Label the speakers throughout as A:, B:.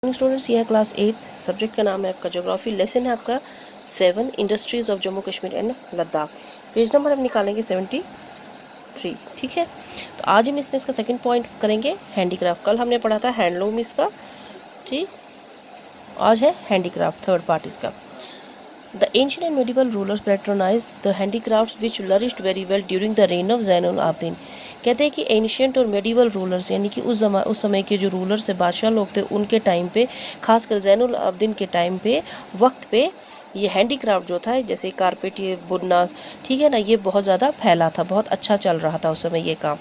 A: Students, ये है class 8। Subject का नाम है आपका ज्योग्राफी। लेसन है आपका 7 industries of Jammu Kashmir and Ladakh. Page number हम निकालेंगे 73। ठीक है, तो आज हम इसमें इसका सेकंड पॉइंट करेंगे हैंडीक्राफ्ट। कल हमने पढ़ा था हैंडलूम इसका, ठीक। आज है हैंडीक्राफ्ट, थर्ड पार्ट इसका। The ancient and medieval rulers patronized the handicrafts which flourished very well during the reign of Zainul Abidin। कहते हैं कि एंशियंट और मेडिवल रूलर्स यानी कि उस समय के जो रूलर्स थे, बादशाह लोग थे, उनके टाइम पे, खासकर जैनुल आबदीन के टाइम पे, वक्त पे ये हैंडीक्राफ्ट जो था, जैसे कारपेट, ये बुनना, ठीक है ना, ये बहुत ज़्यादा फैला था, बहुत अच्छा चल रहा था उस समय ये काम।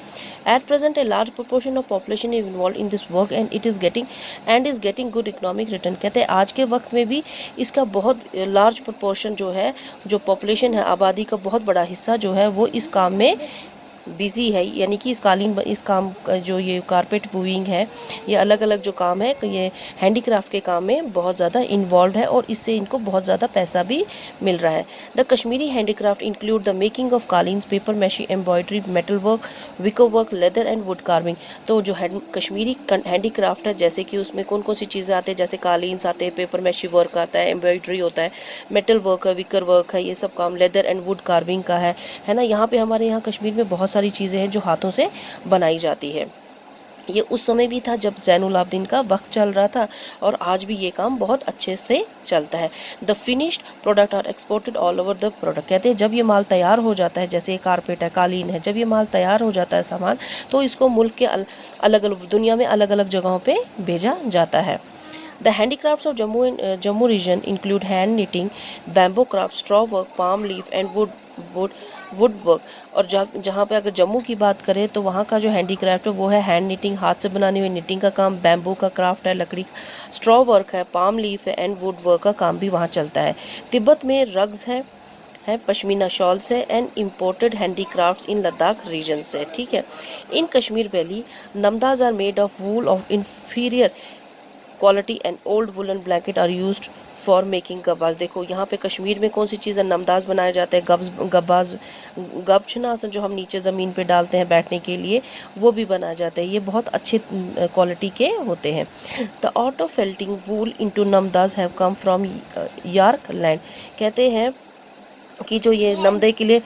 A: At present a large proportion of population is involve in this work and it is getting good economic return. कहते हैं आज के वक्त में भी इसका बहुत लार्ज प्रोपोर्शन जो है, जो पॉपुलेशन है, आबादी का बहुत बड़ा हिस्सा जो है वो इस काम में बिजी है। यानी कि इस काम का जो ये कारपेट वूविंग है, ये अलग अलग जो काम है, ये हैंडीक्राफ्ट के काम में बहुत ज़्यादा इन्वॉल्व है और इससे इनको बहुत ज़्यादा पैसा भी मिल रहा है। The Kashmiri handicraft include the making of कालीन्स, paper mache, embroidery, metal work, wicker work, leather and wood carving. तो जो कश्मीरी हैंडीक्राफ्ट है, जैसे कि उसमें कौन कौन सी चीज़ें आती है, जैसे कालीन्स आते हैं, पेपर मैशी वर्क आता है, एम्ब्रॉयडरी होता है, मेटल वर्क है, विकर वर्क है, ये सब काम, लेदर एंड वुड कार्विंग का है ना। यहाँ पे हमारे यहाँ कश्मीर में बहुत सारी चीज़ें हैं जो हाथों से बनाई जाती है। ये उस समय भी था जब जैनुल आबदीन का वक्त चल रहा था, और आज भी ये काम बहुत अच्छे से चलता है। The finished product are exported all over the product. कहते हैं जब ये माल तैयार हो जाता है, जैसे कारपेट है, कालीन है, जब ये माल तैयार हो जाता है सामान, तो इसको मुल्क के अलग अलग दुनिया में अलग अलग जगहों पे भेजा जाता है। The handicrafts of Jammu region include hand knitting, bamboo craft, straw work, palm leaf and would work. और जहाँ पे अगर जम्मू की बात करें तो वहाँ का जो हैंडीक्राफ्ट है वो है हैंड निटिंग, हाथ से बनानी हुई निटिंग का काम, बैम्बू का क्राफ्ट है, लकड़ी, स्ट्रॉ वर्क है, पाम लीफ है एंड वुड वर्क का काम भी वहाँ चलता है। तिब्बत में रग्स है, पश्मीना शॉल्स है and imported handicrafts in Ladakh region से। ठीक है, इन कश्मीर वैली नमदाज are made of wool of inferior quality and old woollen blanket are used for making गबाज। देखो यहाँ पे कश्मीर में कौन सी चीज़ें, नमदाज बनाए जाते हैं, गबाज, गबछनासन जो हम नीचे ज़मीन पे डालते हैं बैठने के लिए, वो भी बनाए जाते हैं। ये बहुत अच्छे क्वालिटी के होते हैं। The art of felting wool into नमदाज have come from Yarkand. कहते हैं कि जो ये नमदे के लिए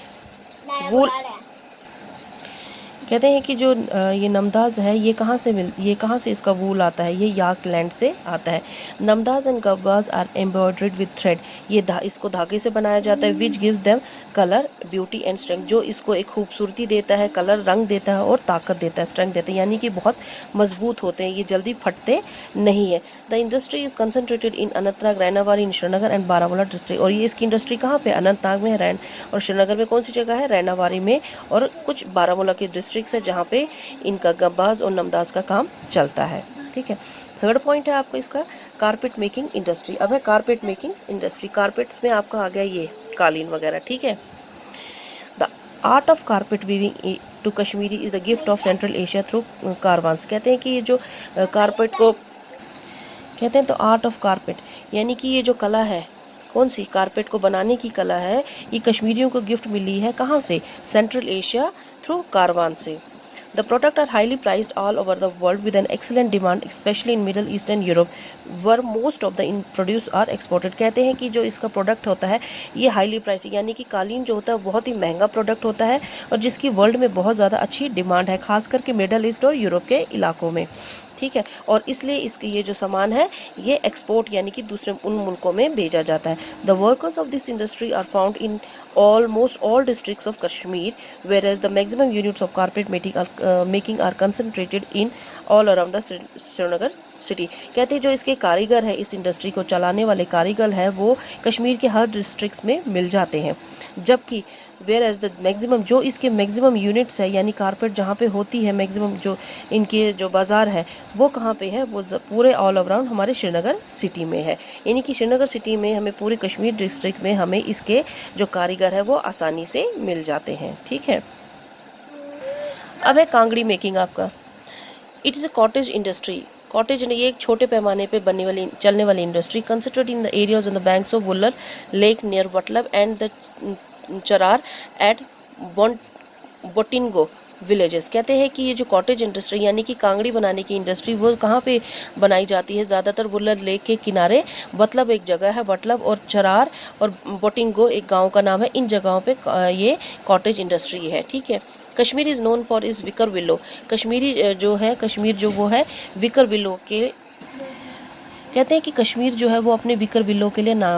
A: वूल, कहते हैं कि जो ये नमदाज है, ये कहाँ से इसका वूल आता है, ये यार्क लैंड से आता है। Namdas and gabbas are embroidered with thread. ये इसको धागे से बनाया जाता है, which gives them colour, beauty and strength. जो इसको एक खूबसूरती देता है, कलर, रंग देता है और ताकत देता है, स्ट्रेंथ देता है, यानी कि बहुत मजबूत होते हैं, ये जल्दी फटते नहीं है। The industry is concentrated in Anantnag, Rainawari in Srinagar and Baramulla district. और ये इसकी इंडस्ट्री कहाँ पे, अनंतनाग में है, और श्रीनगर में कौन सी जगह है, रैनावारी में, और कुछ बारामूला की डिस्ट्रिक्ट है जहाँ पे इनका गब्बाज और नमदाज का काम चलता है। ठीक है, थर्ड पॉइंट है आपका इसका कारपेट मेकिंग इंडस्ट्री। अब है कारपेट मेकिंग इंडस्ट्री। कारपेट्स में आपका आ गया ये कालीन वगैरह। ठीक है, the art of carpet weaving to Kashmiri is the gift of central Asia through caravans. कहते हैं कि ये जो कारपेट को कहते हैं, तो आर्ट ऑफ कारपेट यानी कि ये जो कला है, कौन सी, कारपेट को बनाने की कला है, ये कश्मीरियों को गिफ्ट मिली है, कहाँ से, सेंट्रल एशिया थ्रू कारवान से। The product are highly priced all over the world with an excellent demand, especially in Middle Eastern Europe, where most of the produce are exported। कहते हैं कि जो इसका प्रोडक्ट होता है ये हाईली प्राइस, यानी कि कालीन जो होता है बहुत ही महंगा प्रोडक्ट होता है और जिसकी वर्ल्ड में बहुत ज़्यादा अच्छी डिमांड है, खास करके मिडल ईस्ट और यूरोप के इलाकों में। ठीक है, और इसलिए इसके ये जो सामान है ये एक्सपोर्ट यानी कि दूसरे उन मुल्कों में भेजा जाता है। The workers of this industry are found in almost all districts of Kashmir, whereas the maximum units of carpet making are concentrated in all around the Srinagar city. कहते हैं जो इसके कारीगर है, इस इंडस्ट्री को चलाने वाले कारीगर है, वो कश्मीर के हर डिस्ट्रिक्ट्स में मिल जाते हैं। जबकि वेयर एज द मैक्सिमम, जो इसके मैक्सिमम यूनिट्स है, यानी कारपेट जहाँ पे होती है मैक्सिमम, जो इनके जो बाज़ार है वो कहाँ पे है, वो पूरे ऑल अराउंड हमारे श्रीनगर सिटी में है। यानी कि श्रीनगर सिटी में हमें पूरे कश्मीर डिस्ट्रिक्ट में हमें इसके जो कारीगर है वो आसानी से मिल जाते हैं। ठीक है, अब है कांगड़ी मेकिंग आपका। It is a cottage industry. Cottage ये एक छोटे पैमाने पे बनने वाली चलने वाली industry, considered in the areas on the banks of Wular lake near Watlab and the Charar at Botingo villages. कहते हैं कि ये जो कॉटेज इंडस्ट्री यानी कि कांगड़ी बनाने की इंडस्ट्री वो कहाँ पे बनाई जाती है, ज़्यादातर वुलर लेक के किनारे। वतलब एक जगह है, वतलब और चरार और बोटिंगो एक गांव का नाम है। इन जगहों पे ये कॉटेज इंडस्ट्री है, ठीक है। Kashmir is known for is wicker willow. Kashmiri जो है, कश्मीर जो वो है विकर विलो के, कहते हैं कि कश्मीर जो है वो अपने विकर विलो के लिए ना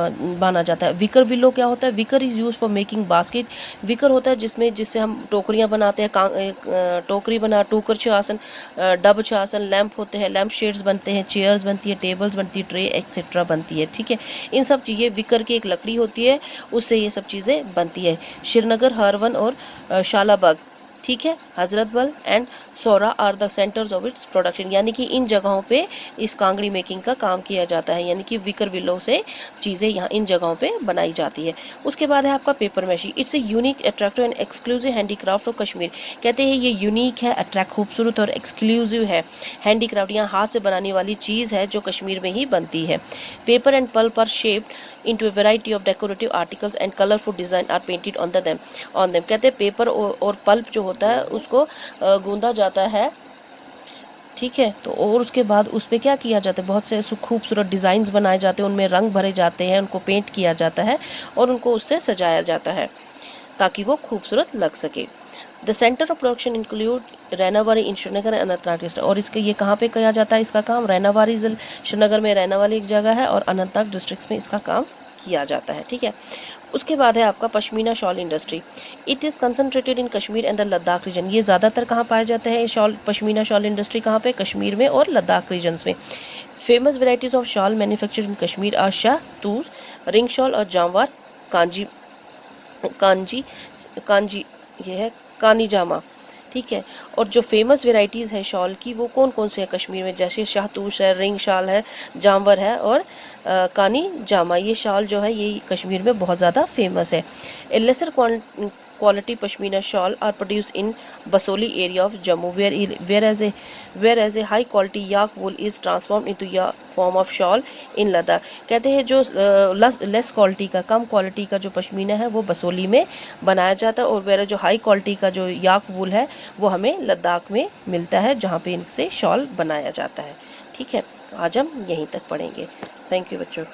A: माना जाता है। विकर विलो क्या होता है? Wicker is use for making basket. Wicker होता है जिससे हम टोकरियां बनाते हैं, टोकरी बना, टोकर आसन, डब आसन, लैंप होते हैं, लैंप शेड्स बनते हैं, चेयर्स बनती है, टेबल्स बनती है, ट्रे एक्सेट्रा बनती है, ठीक है। इन सब चीज़ें विकर की एक लकड़ी होती है, उससे ये सब चीज़ें बनती है। श्रीनगर, हरवन और शालाबाग, ठीक है, Hazratbal and Soura are the centres of its production. यानी कि इन जगहों पे इस कांगड़ी मेकिंग का काम किया जाता है, यानी कि विकर विलो से चीज़ें यहाँ इन जगहों पे बनाई जाती है। उसके बाद है आपका paper meshy. It's a unique, attractive and exclusive handicraft of Kashmir. कहते हैं ये यूनिक है, अट्रैक्ट, खूबसूरत और एक्सक्लूसिव है। हैंडीक्राफ्ट यहाँ हाथ से बनाने वाली चीज़ है जो कश्मीर में ही बनती है। Paper and pulp are shaped into a variety of decorative articles and colorful design are painted on them। कहते हैं पेपर और पल्प जो होता है उसको गूंदा जाता है, ठीक है। तो और उसके बाद उस पर क्या किया जाता है, बहुत से खूबसूरत डिज़ाइंस बनाए जाते हैं, उनमें रंग भरे जाते हैं, उनको पेंट किया जाता है और उनको उससे सजाया जाता है ताकि वो खूबसूरत लग सके। The centre of production include Rainawari in Srinagar and Anantnag district. और इसके ये कहाँ पे किया जाता है इसका काम? रैनावारी श्रीनगर में रैनावाली एक जगह है और अनंतनाग डिस्ट्रिक्ट में इसका काम किया जाता है, ठीक है। उसके बाद है आपका pashmina shawl industry. It is concentrated in Kashmir and the Ladakh region. ये ज़्यादातर कहाँ पाए जाते हैं शॉल, पश्मीना शॉल इंडस्ट्री कहाँ पे? कश्मीर में और लद्दाख रीजन्स में। Famous varieties of shawl manufactured in Kashmir are shahtoosh, ring shawl और जामवार, कांजी कांजी ये है कानी जामा, ठीक है। और जो फेमस वेराइटीज़ हैं शॉल की वो कौन कौन से हैं कश्मीर में? जैसे शाहतूश है, रिंग शॉल है, जामवर है और कानी जामा। ये शॉल जो है ये कश्मीर में बहुत ज़्यादा फेमस है। ए laser quality pashmina shawl are produced in Basoli area of Jammu whereas a high quality yak wool is transformed into a form of shawl in Ladakh। कहते हैं जो लेस क्वालिटी का, कम क्वालिटी का जो पश्मीना है वो बसोली में बनाया जाता है और वेरे जो हाई क्वालिटी का जो याक वूल है वो हमें लद्दाख में मिलता है जहाँ पे इनसे शॉल बनाया जाता है, ठीक है। आज हम यहीं तक पढ़ेंगे। थैंक यू बच्चों।